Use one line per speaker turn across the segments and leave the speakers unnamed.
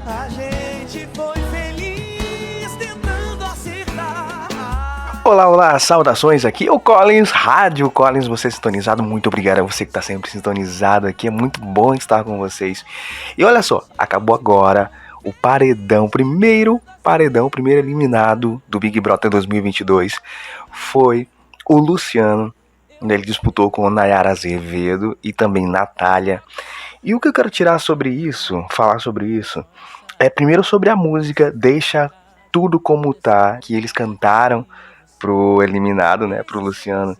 A gente foi feliz tentando acertar.
Olá, olá, saudações, aqui é o Collins, Rádio Collins, você sintonizado, muito obrigado a você que está sempre sintonizado aqui, é muito bom estar com vocês. E olha só, acabou agora o primeiro eliminado do Big Brother 2022, foi o Luciano, ele disputou com Nayara Azevedo e também Natália. E o que eu quero falar sobre isso, é primeiro sobre a música Deixa Tudo Como Tá, que eles cantaram pro eliminado, né, pro Luciano.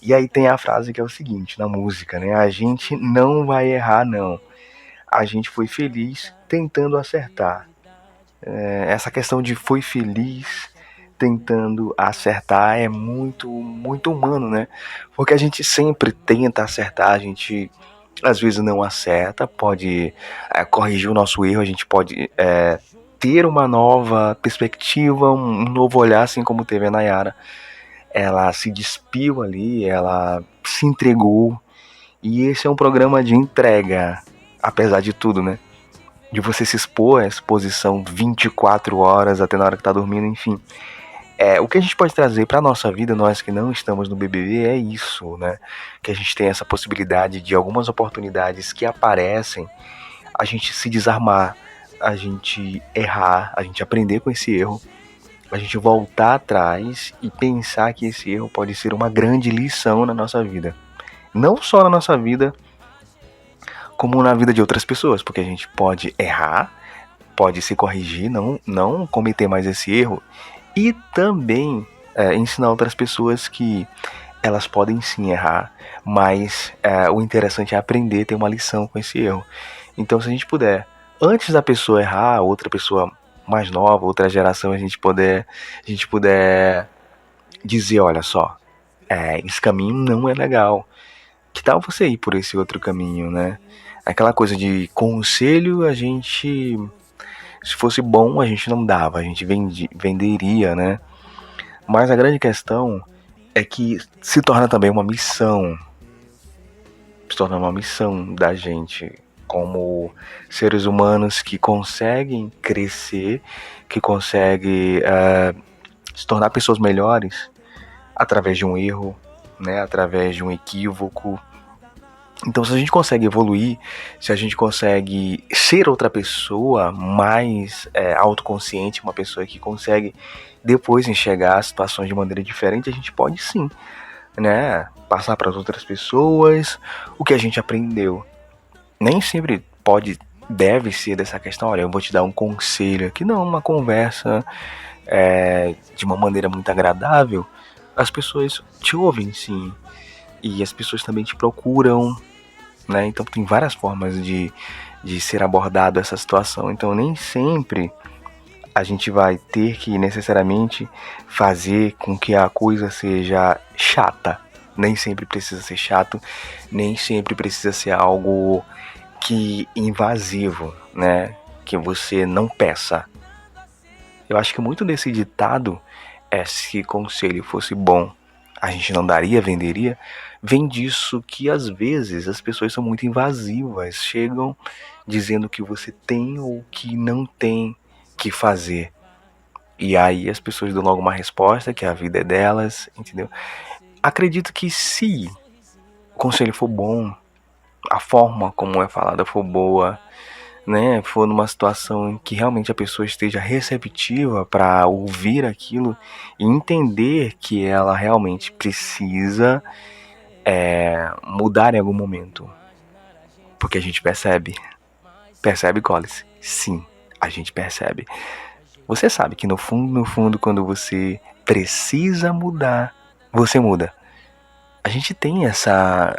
E aí tem a frase que é o seguinte, na música, né, a gente não vai errar não, a gente foi feliz tentando acertar. Essa questão de foi feliz tentando acertar é muito, muito humano, né, porque a gente sempre tenta acertar, a gente às vezes não acerta, pode corrigir o nosso erro, a gente pode ter uma nova perspectiva, um novo olhar, assim como teve a Nayara. Ela se despiu ali, ela se entregou, e esse é um programa de entrega, apesar de tudo, né? De você se expor, a exposição 24 horas até na hora que tá dormindo, enfim. O que a gente pode trazer para nossa vida, nós que não estamos no BBB, é isso, né? Que a gente tem essa possibilidade de algumas oportunidades que aparecem, a gente se desarmar, a gente errar, a gente aprender com esse erro, a gente voltar atrás e pensar que esse erro pode ser uma grande lição na nossa vida. Não só na nossa vida, como na vida de outras pessoas, porque a gente pode errar, pode se corrigir, não cometer mais esse erro, e também ensinar outras pessoas que elas podem sim errar, mas o interessante é aprender, ter uma lição com esse erro. Então, se a gente puder, antes da pessoa errar, outra pessoa mais nova, outra geração, a gente puder dizer, olha só, esse caminho não é legal. Que tal você ir por esse outro caminho, né? Aquela coisa de conselho, a gente, se fosse bom, a gente não dava, a gente venderia, né? Mas a grande questão é que se torna também uma missão. Se torna uma missão da gente como seres humanos que conseguem crescer, que conseguem se tornar pessoas melhores através de um erro, né, através de um equívoco. Então, se a gente consegue evoluir, se a gente consegue ser outra pessoa mais autoconsciente, uma pessoa que consegue depois enxergar as situações de maneira diferente, a gente pode sim, né, passar para as outras pessoas o que a gente aprendeu. Nem sempre deve ser dessa questão, olha, eu vou te dar um conselho aqui, não, uma conversa de uma maneira muito agradável, as pessoas te ouvem sim, e as pessoas também te procuram, né, então tem várias formas de ser abordado essa situação, então nem sempre a gente vai ter que necessariamente fazer com que a coisa seja chata, nem sempre precisa ser chato, nem sempre precisa ser algo que invasivo, né? Que você não peça. Eu acho que muito desse ditado se conselho fosse bom, a gente não daria, venderia, vem disso que às vezes as pessoas são muito invasivas, chegam dizendo que você tem ou que não tem que fazer. E aí as pessoas dão logo uma resposta, que a vida é delas, entendeu? Acredito que se o conselho for bom, a forma como é falada for boa, né, for numa situação em que realmente a pessoa esteja receptiva para ouvir aquilo e entender que ela realmente precisa mudar em algum momento, porque a gente percebe, Collins? Sim, a gente percebe. Você sabe que no fundo, quando você precisa mudar, você muda. A gente tem essa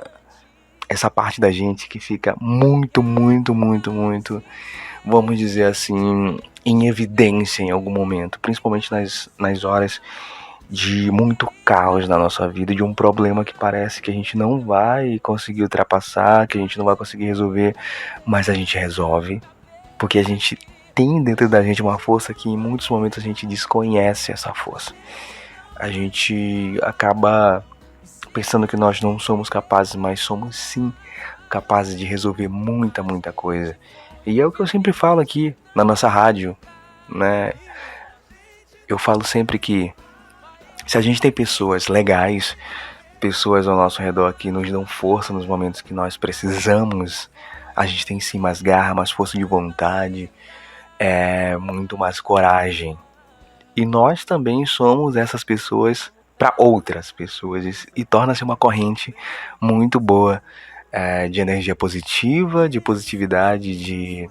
parte da gente que fica muito, vamos dizer assim, em evidência em algum momento, principalmente nas horas de muito caos na nossa vida, de um problema que parece que a gente não vai conseguir ultrapassar, que a gente não vai conseguir resolver, mas a gente resolve, porque a gente tem dentro da gente uma força que em muitos momentos a gente desconhece essa força. A gente acaba pensando que nós não somos capazes, mas somos sim capazes de resolver muita coisa. E é o que eu sempre falo aqui na nossa rádio, né? Eu falo sempre que se a gente tem pessoas legais, pessoas ao nosso redor que nos dão força nos momentos que nós precisamos, a gente tem sim mais garra, mais força de vontade, muito mais coragem. E nós também somos essas pessoas para outras pessoas e torna-se uma corrente muito boa de energia positiva, de positividade, de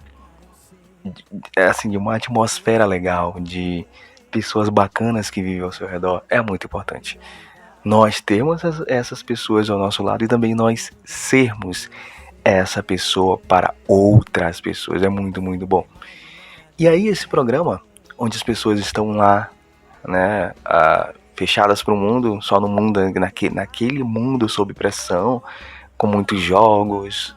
uma atmosfera legal, de pessoas bacanas que vivem ao seu redor. É muito importante nós termos essas pessoas ao nosso lado e também nós sermos essa pessoa para outras pessoas. É muito, muito bom. E aí esse programa, onde as pessoas estão lá, né, fechadas para o mundo, só no mundo, naquele mundo sob pressão, com muitos jogos,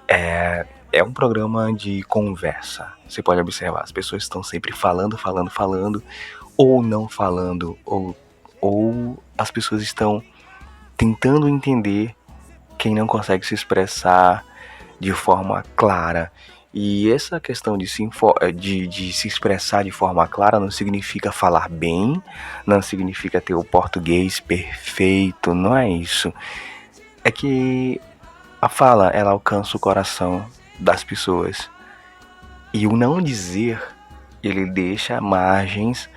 é um programa de conversa. Você pode observar, as pessoas estão sempre falando, ou não falando, ou as pessoas estão tentando entender quem não consegue se expressar de forma clara. E essa questão de se expressar de forma clara não significa falar bem, não significa ter o português perfeito, não é isso. É que a fala, ela alcança o coração das pessoas. E o não dizer, ele deixa margens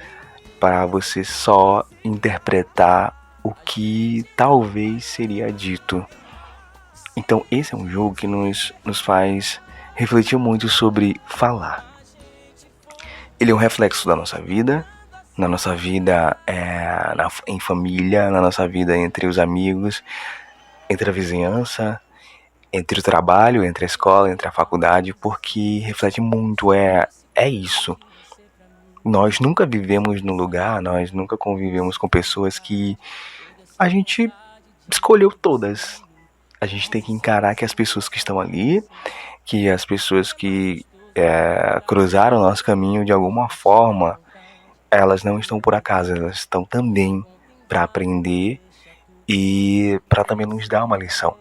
para você só interpretar o que talvez seria dito. Então esse é um jogo que nos faz refletir muito sobre falar. Ele é um reflexo da nossa vida, na nossa vida em família, na nossa vida entre os amigos, entre a vizinhança, entre o trabalho, entre a escola, entre a faculdade, porque reflete muito, é isso. Nós nunca vivemos num lugar, nós nunca convivemos com pessoas que a gente escolheu todas. A gente tem que encarar que as pessoas que estão ali, que as pessoas que cruzaram o nosso caminho de alguma forma, elas não estão por acaso, elas estão também para aprender e para também nos dar uma lição.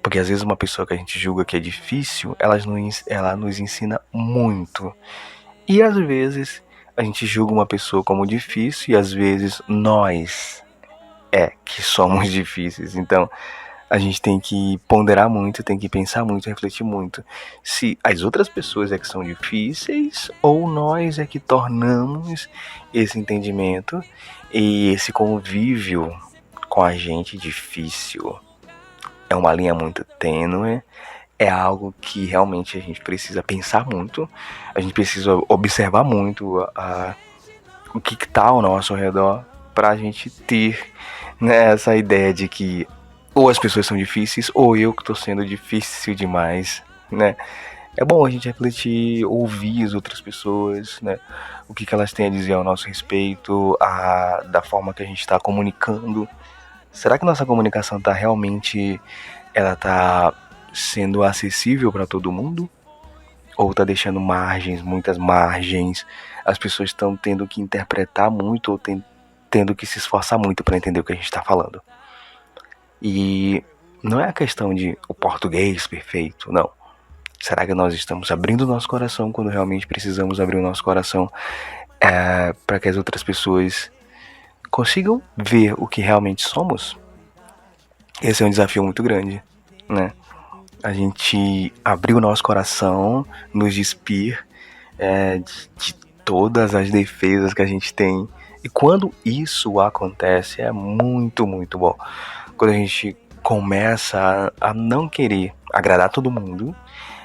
Porque às vezes uma pessoa que a gente julga que é difícil, ela nos ensina muito. E às vezes a gente julga uma pessoa como difícil e às vezes nós que somos difíceis. Então a gente tem que ponderar muito, tem que pensar muito, refletir muito. Se as outras pessoas é que são difíceis ou nós é que tornamos esse entendimento e esse convívio com a gente difícil. É uma linha muito tênue, é algo que realmente a gente precisa pensar muito, a gente precisa observar muito o que está ao nosso redor para a gente ter, né, essa ideia de que ou as pessoas são difíceis ou eu que estou sendo difícil demais, né? É bom a gente refletir, ouvir as outras pessoas, né? O que elas têm a dizer ao nosso respeito, da forma que a gente está comunicando. Será que nossa comunicação está realmente, ela está sendo acessível para todo mundo? Ou está deixando margens, muitas margens? As pessoas estão tendo que interpretar muito ou tendo que se esforçar muito para entender o que a gente está falando. E não é a questão de o português perfeito, não. Será que nós estamos abrindo o nosso coração quando realmente precisamos abrir o nosso coração para que as outras pessoas consigam ver o que realmente somos? Esse é um desafio muito grande, né? A gente abrir o nosso coração, nos despir de todas as defesas que a gente tem. E quando isso acontece, é muito, muito bom. Quando a gente começa a não querer agradar todo mundo,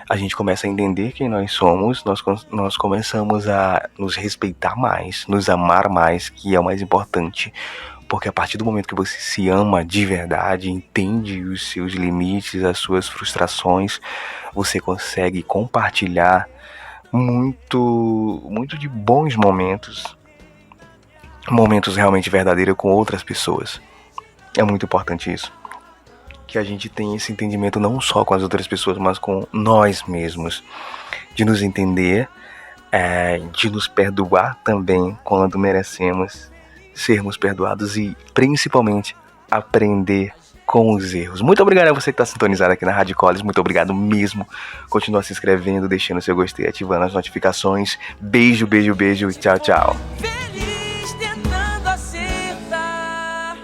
a gente começa a entender quem nós somos, nós começamos a nos respeitar mais, nos amar mais, que é o mais importante. Porque a partir do momento que você se ama de verdade, entende os seus limites, as suas frustrações, você consegue compartilhar muito, muito de bons momentos realmente verdadeiros com outras pessoas. É muito importante isso. Que a gente tenha esse entendimento não só com as outras pessoas, mas com nós mesmos. De nos entender, de nos perdoar também quando merecemos sermos perdoados e principalmente aprender com os erros. Muito obrigado a você que está sintonizado aqui na Rádio Collins. Muito obrigado mesmo. Continua se inscrevendo, deixando seu gostei, ativando as notificações. Beijo, beijo, beijo e tchau, tchau.
Feliz tentando acertar.